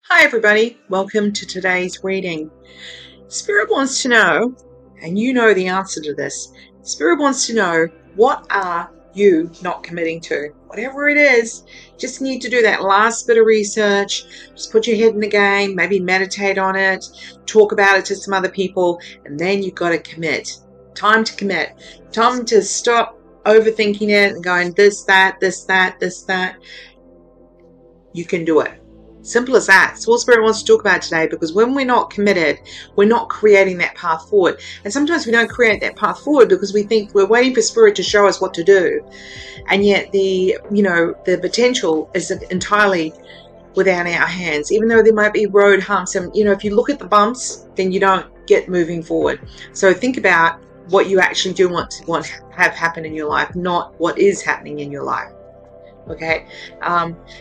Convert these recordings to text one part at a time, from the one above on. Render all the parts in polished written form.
Hi everybody, welcome to today's reading. Spirit wants to know, and you know the answer to this, Spirit wants to know, what are you not committing to? Whatever it is, just need to do that last bit of research, just put your head in the game, maybe meditate on it, talk about it to some other people, and then you've got to commit. Time to commit. Time to stop overthinking it and going this, that, this, that, this, that. You can do it. Simple as that. It's what Spirit wants to talk about today, because when we're not committed, we're not creating that path forward. And sometimes we don't create that path forward because we think we're waiting for Spirit to show us what to do. And yet the potential is entirely within our hands, even though there might be road humps. And, if you look at the bumps, then you don't get moving forward. So think about what you actually do want to have happen in your life, not what is happening in your life. Okay,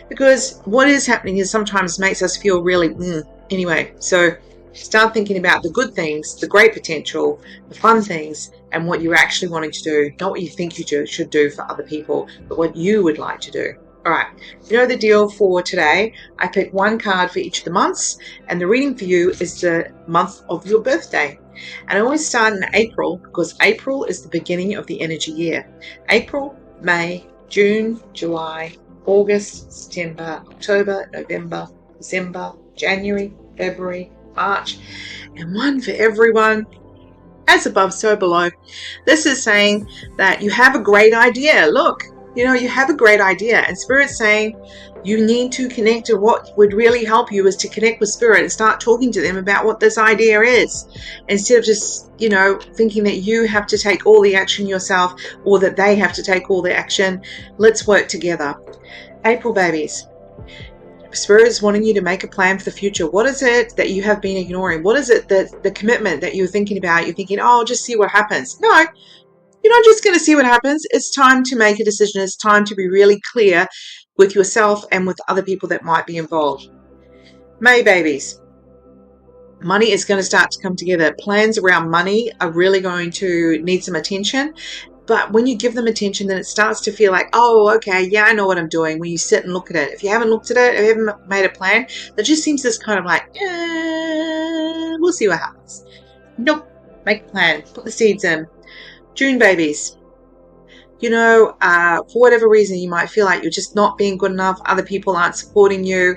because what is happening is sometimes makes us feel really anyway. So start thinking about the good things, the great potential, the fun things, and what you're actually wanting to do, not what you think you should do for other people, but what you would like to do. All right, you know the deal for today. I picked one card for each of the months, and the reading for you is the month of your birthday. And I always start in April because April is the beginning of the energy year. April, May, June, July, August, September, October, November, December, January, February, March, and one for everyone. As above, so below. This is saying that you have a great idea. Look, you have a great idea, and Spirit's saying you need to connect to what would really help you is to connect with Spirit and start talking to them about what this idea is, instead of just, thinking that you have to take all the action yourself or that they have to take all the action. Let's work together. April babies. Spirit is wanting you to make a plan for the future. What is it that you have been ignoring? What is it that the commitment that you're thinking about? You're thinking, oh, I'll just see what happens. No, you're not just going to see what happens. It's time to make a decision. It's time to be really clear with yourself and with other people that might be involved. May babies. Money is going to start to come together. Plans around money are really going to need some attention. But when you give them attention, then it starts to feel like, oh, okay, yeah, I know what I'm doing. When you sit and look at it. If you haven't looked at it, if you haven't made a plan, there just seems this kind of like, we'll see what happens. Nope, make a plan, put the seeds in. June babies. For whatever reason, you might feel like you're just not being good enough. Other people aren't supporting you.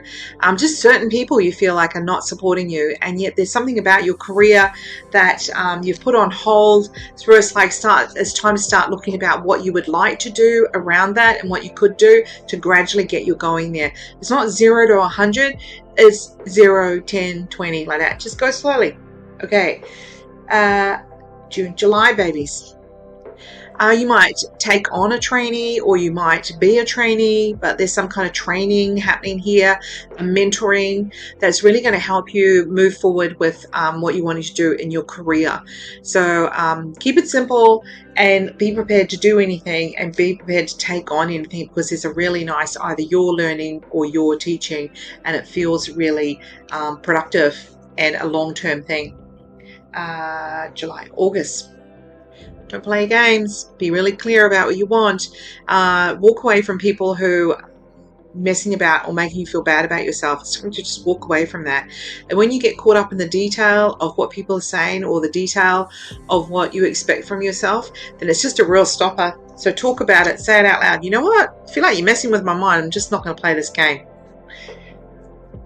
Just certain people you feel like are not supporting you. And yet there's something about your career that you've put on hold. So it's time to start looking about what you would like to do around that and what you could do to gradually get you going there. It's not 0 to 100. It's 0, 10, 20, like that. Just go slowly. Okay. June, July babies. You might take on a trainee or you might be a trainee, but there's some kind of training happening here, a mentoring that's really going to help you move forward with what you wanted to do in your career. So keep it simple and be prepared to do anything and be prepared to take on anything, because there's a really nice either you're learning or you're teaching, and it feels really productive and a long-term thing. July, August. Don't play games. Be really clear about what you want. Walk away from people who are messing about or making you feel bad about yourself. It's time to just walk away from that. And when you get caught up in the detail of what people are saying or the detail of what you expect from yourself, then it's just a real stopper. So talk about it. Say it out loud. You know what? I feel like you're messing with my mind. I'm just not going to play this game.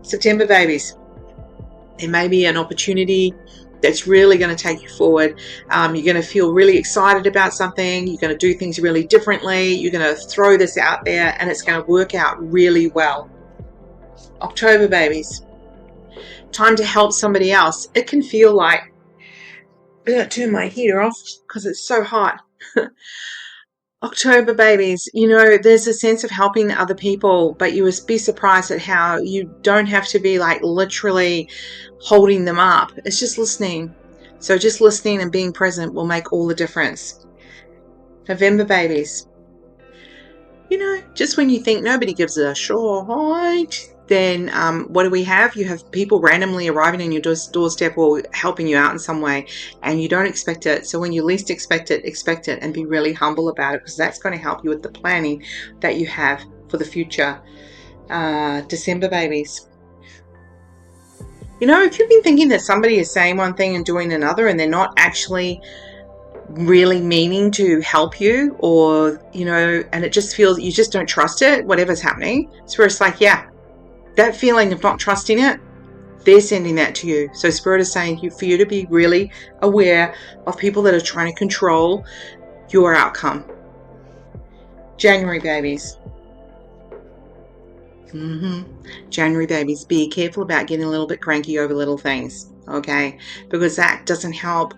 September babies. There may be an opportunity that's really going to take you forward. You're going to feel really excited about something. You're going to do things really differently. You're going to throw this out there and it's going to work out really well. October babies. Time to help somebody else. It can feel like, I'm going to turn my heater off because it's so hot. October babies, there's a sense of helping other people, but you would be surprised at how you don't have to be like literally holding them up. It's just listening. So just listening and being present will make all the difference. November babies. Just when you think nobody gives a shit, then what do we have? You have people randomly arriving on your doorstep or helping you out in some way, and you don't expect it. So when you least expect it and be really humble about it, because that's going to help you with the planning that you have for the future. December babies. You know, if you've been thinking that somebody is saying one thing and doing another, and they're not actually really meaning to help you, or, you know, and it just feels, you just don't trust it, whatever's happening. So it's like, yeah, that feeling of not trusting it, they're sending that to you. So Spirit is saying for you to be really aware of people that are trying to control your outcome. January babies. January babies, be careful about getting a little bit cranky over little things, okay? Because that doesn't help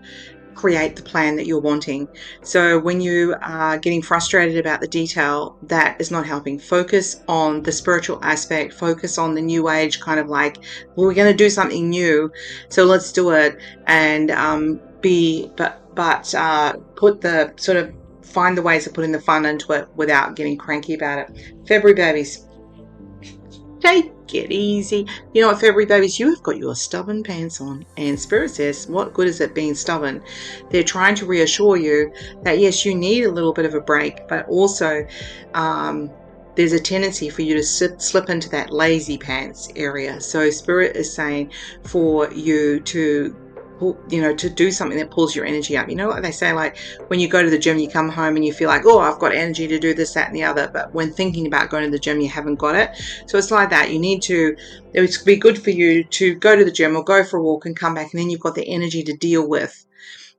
create the plan that you're wanting. So when you are getting frustrated about the detail, that is not helping. Focus on the spiritual aspect, focus on the new age kind of like, well, we're going to do something new, so let's do it. And put the sort of, find the ways of putting the fun into it without getting cranky about it. February babies, take it easy. You know what, February babies, you have got your stubborn pants on. And Spirit says, what good is it being stubborn? They're trying to reassure you that, yes, you need a little bit of a break, but also there's a tendency for you to slip into that lazy pants area. So Spirit is saying for you to, you know, to do something that pulls your energy up. You know what they say, like when you go to the gym, you come home and you feel like, oh, I've got energy to do this, that, and the other. But when thinking about going to the gym, you haven't got it. So it's like that. You need to, it would be good for you to go to the gym or go for a walk and come back, and then you've got the energy to deal with.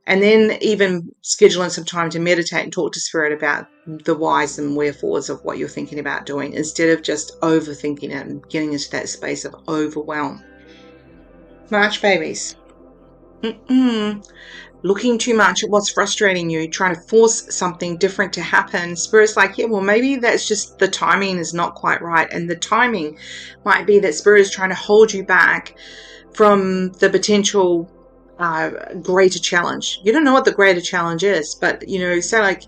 And then even scheduling some time to meditate and talk to Spirit about the whys and wherefores of what you're thinking about doing, instead of just overthinking it and getting into that space of overwhelm. March babies. Looking too much at what's frustrating you, trying to force something different to happen. Spirit's like, yeah, well, maybe that's just the timing is not quite right. And the timing might be that Spirit is trying to hold you back from the potential greater challenge. You don't know what the greater challenge is, but, you know, say like,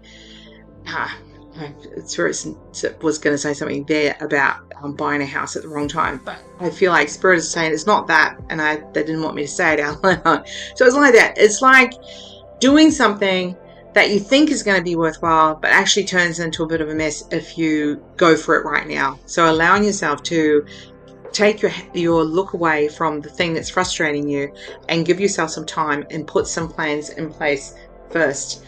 Spirit was going to say something there about buying a house at the wrong time, but I feel like Spirit is saying it's not that, and they didn't want me to say it out loud. So it's like that. It's like doing something that you think is going to be worthwhile, but actually turns into a bit of a mess if you go for it right now. So allowing yourself to take your look away from the thing that's frustrating you and give yourself some time and put some plans in place first.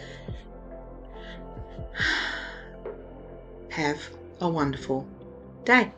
Have a wonderful day.